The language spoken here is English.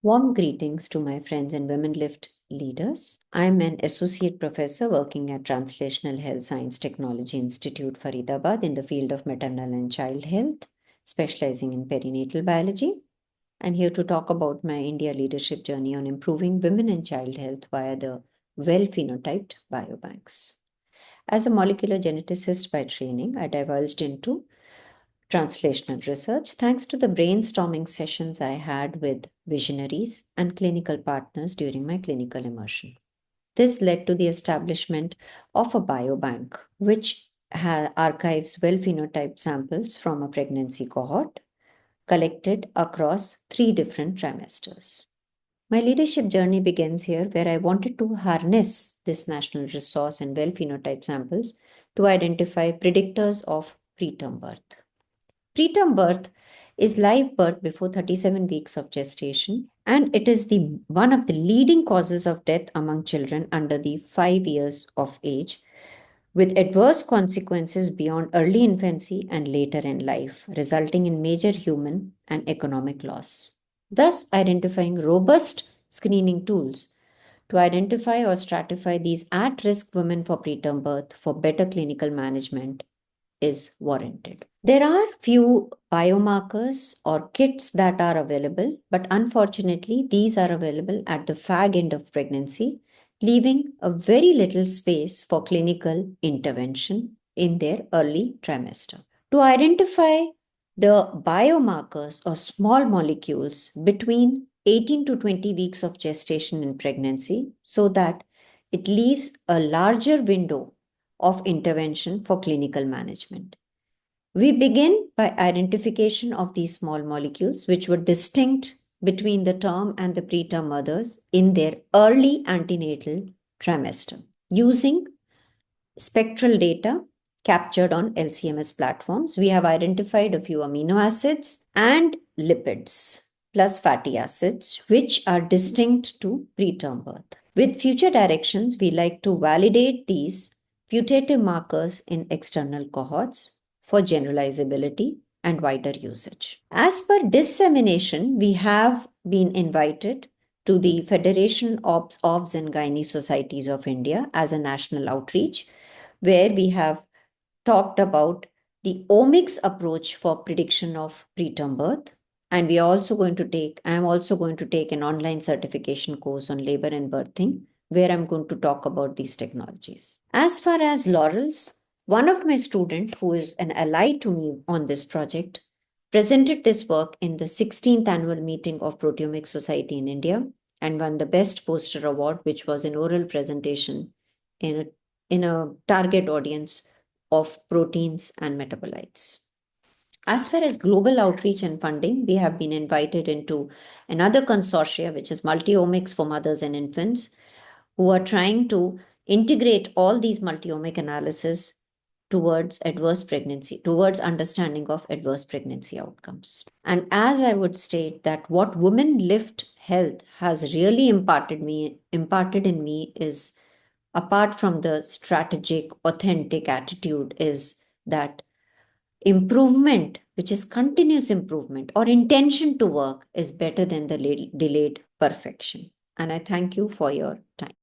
Warm greetings to my friends and WomenLift leaders. I'm an associate professor working at Translational Health Science Technology Institute, Faridabad, in the field of maternal and child health, specializing in perinatal biology. I'm here to talk about my India leadership journey on improving women and child health via the well-phenotyped biobanks. As a molecular geneticist by training, I divulged into translational research thanks to the brainstorming sessions I had with visionaries and clinical partners during my clinical immersion. This led to the establishment of a biobank, which archives well phenotyped samples from a pregnancy cohort collected across 3 different trimesters. My leadership journey begins here, where I wanted to harness this national resource and well phenotype samples to identify predictors of preterm birth. Preterm birth is live birth before 37 weeks of gestation, and it is one of the leading causes of death among children under the 5 years of age, with adverse consequences beyond early infancy and later in life, resulting in major human and economic loss. Thus, identifying robust screening tools to identify or stratify these at-risk women for preterm birth for better clinical management is warranted. There are few biomarkers or kits that are available, but unfortunately, these are available at the fag end of pregnancy, leaving a very little space for clinical intervention in their early trimester. To identify the biomarkers or small molecules between 18 to 20 weeks of gestation in pregnancy, so that it leaves a larger window of intervention for clinical management. We begin by identification of these small molecules, which were distinct between the term and the preterm mothers in their early antenatal trimester, using spectral data captured on LCMS platforms. We have identified a few amino acids and lipids plus fatty acids, which are distinct to preterm birth. With future directions, we like to validate these putative markers in external cohorts for generalizability and wider usage. As per dissemination, we have been invited to the Federation of Obs and Gynae Societies of India as a national outreach, where we have talked about the omics approach for prediction of preterm birth. And I am also going to take an online certification course on labor and birthing, where I'm going to talk about these technologies. As far as laurels, one of my students, who is an ally to me on this project, presented this work in the 16th annual meeting of Proteomics Society in India and won the Best Poster Award, which was an oral presentation in a target audience of proteins and metabolites. As far as global outreach and funding, we have been invited into another consortia, which is Multiomics for Mothers and Infants, who are trying to integrate all these multiomic analysis towards understanding of adverse pregnancy outcomes. And as I would state that what WomenLift Health has really imparted in me is, apart from the strategic, authentic attitude, is that improvement, which is continuous improvement or intention to work, is better than the delayed perfection. And I thank you for your time.